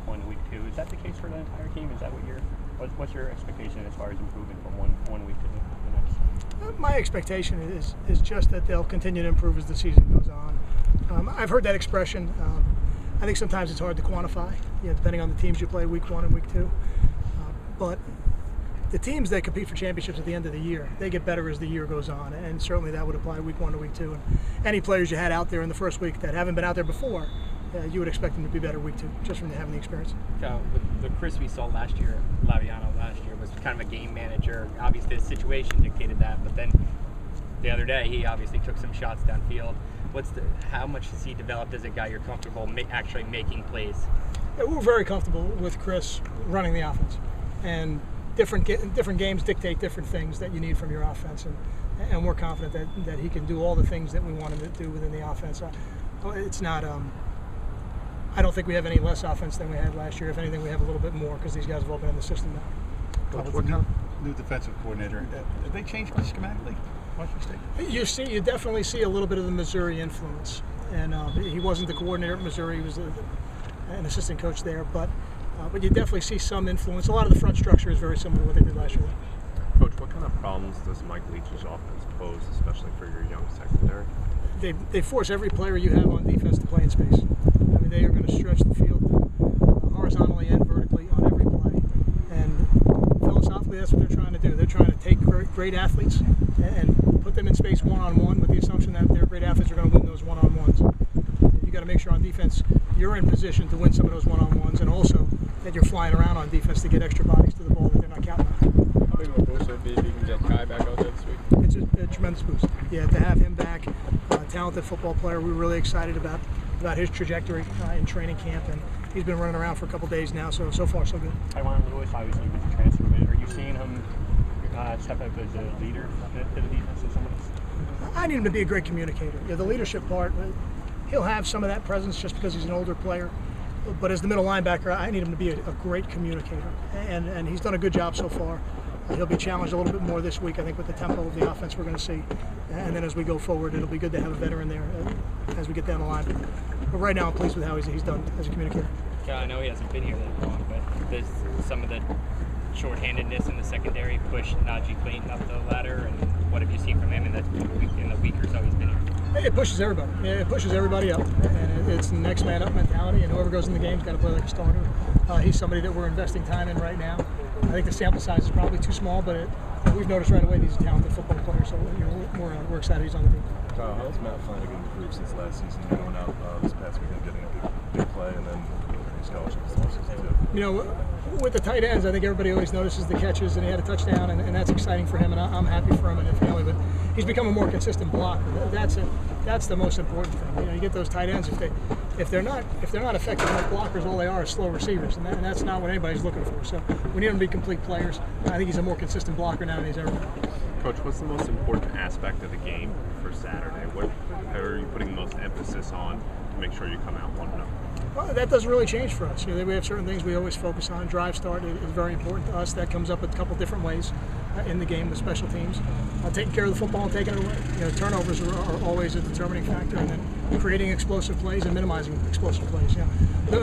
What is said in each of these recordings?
week 1 to week 2. Is that the case for the entire team? Is that what's your expectation as far as improving from one week to the next? My expectation is just that they'll continue to improve as the season goes on. I've heard that expression. I think sometimes it's hard to quantify, depending on the teams you play week 1 and week 2. But the teams that compete for championships at the end of the year, they get better as the year goes on, and certainly that would apply week 1 to week 2. And any players you had out there in the first week that haven't been out there before, you would expect them to be better week 2, just from having the experience. The Chris we saw last year, Laviano last year, was kind of a game manager. Obviously the situation dictated that, but then the other day he obviously took some shots downfield. How much has he developed as a guy you're comfortable actually making plays? We're very comfortable with Chris running the offense, and different games dictate different things that you need from your offense, and we're confident that he can do all the things that we want him to do within the offense. It's not. I don't think we have any less offense than we had last year. If anything, we have a little bit more because these guys have all been in the system now. Coach, what new defensive coordinator? Have they changed schematically? You definitely see a little bit of the Missouri influence, and he wasn't the coordinator at Missouri; he was an assistant coach there. But you definitely see some influence. A lot of the front structure is very similar to what they did last year. Coach, what kind of problems does Mike Leach's offense pose, especially for your young secondary? They force every player you have on defense to play in space. I mean, they are going to stretch the field horizontally and vertically on every play. And philosophically, that's what they're trying to do. They're trying to take great athletes and put them in space one-on-one with the assumption that their great athletes are going to win those one-on-ones. You got to make sure on defense you're in position to win some of those one-on-ones, and also that you're flying around on defense to get extra bodies to the ball that they're not counting on. How big of a boost would it be if you can get Kai back out there this week? It's a tremendous boost. Yeah, to have him back, talented football player. We're really excited about his trajectory in training camp, and he's been running around for a couple days now. So far, so good. Tywan Lewis, obviously, was a transfer. Are you seeing him step up as a leader to the defense in some ways? I need him to be a great communicator. The leadership part, he'll have some of that presence just because he's an older player. But as the middle linebacker, I need him to be a great communicator, and he's done a good job so far. He'll be challenged a little bit more this week, I think, with the tempo of the offense we're going to see. And then as we go forward, it'll be good to have a veteran there as we get down the line. But right now, I'm pleased with how he's done as a communicator. I know he hasn't been here that long, but there's some of the shorthandedness in the secondary push Najee Clayton up the ladder. And what have you seen from him in the week or so he's been here? It pushes everybody. It pushes everybody up, and it's the next man up mentality. And whoever goes in the game's got to play like a starter. He's somebody that we're investing time in right now. I think the sample size is probably too small, but we've noticed right away he's a talented football player. So we're excited he's on the team. Kyle, how's Matt Flanagan improved since last season? Going out this past weekend, getting a big play, and then scholarships this season too. With the tight ends, I think everybody always notices the catches, and he had a touchdown, and that's exciting for him, and I'm happy for him and his family. But he's become a more consistent blocker. That's the most important thing. You get those tight ends if they're not effective enough blockers, all they are is slow receivers, and that's not what anybody's looking for. So we need them to be complete players. I think he's a more consistent blocker now than he's ever been. Coach, what's the most important aspect of the game for Saturday? How are you putting the most emphasis on to make sure you come out 1-0? Well, that doesn't really change for us. We have certain things we always focus on. Drive start is very important to us. That comes up a couple different ways in the game with special teams. Taking care of the football and taking it away. Turnovers are always a determining factor, and then creating explosive plays and minimizing explosive plays.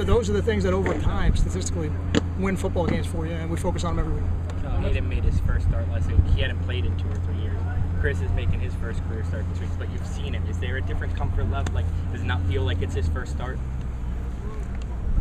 Those are the things that over time statistically win football games for you, and we focus on them every week. Hayden made his first start last week. He hadn't played in 2 or 3 years. Chris is making his first career start this week, but you've seen him. Is there a different comfort level? Does it not feel like it's his first start?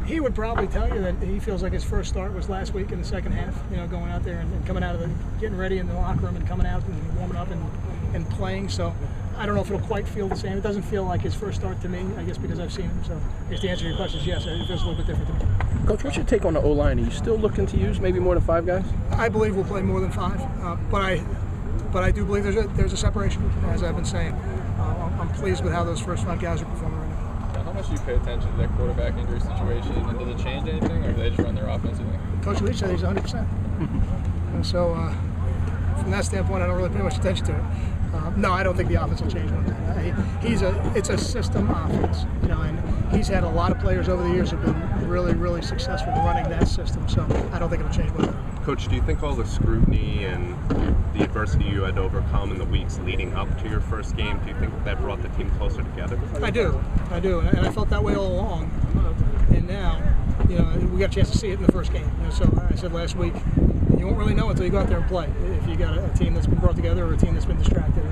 He would probably tell you that he feels like his first start was last week in the second half. Going out there and coming out of getting ready in the locker room and coming out and warming up and playing. So I don't know if it'll quite feel the same. It doesn't feel like his first start to me, I guess, because I've seen him. So I guess the answer to your question is yes, it feels a little bit different to me. Coach, what's your take on the O-line? Are you still looking to use maybe more than 5 guys? I believe we'll play more than 5, but I do believe there's a separation, as I've been saying. I'm pleased with how those first 5 guys are performing right now. How much do you pay attention to that quarterback injury situation, and does it change anything, or do they just run their offense? Coach Leach said he's 100%. And so from that standpoint, I don't really pay much attention to it. No, I don't think the offense will change one bit. It's a system offense, and he's had a lot of players over the years who've been really, really successful running that system. So I don't think it'll change one bit. Coach, do you think all the scrutiny and the adversity you had to overcome in the weeks leading up to your first game, do you think that brought the team closer together? I do, and I felt that way all along. And now, you know, we got a chance to see it in the first game. You know, so I said last week, you won't really know until you go out there and play if you got a team that's been brought together or a team that's been distracted.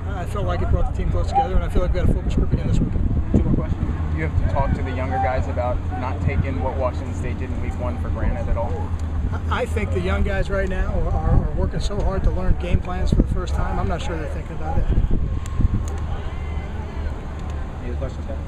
I felt like it brought the team close together, and I feel like we got a focused group again this week. Two more questions. You have to talk to the younger guys about not taking what Washington State did in week 1 for granted at all. I think the young guys right now are working so hard to learn game plans for the first time. I'm not sure they're thinking about it. Any other questions, guys?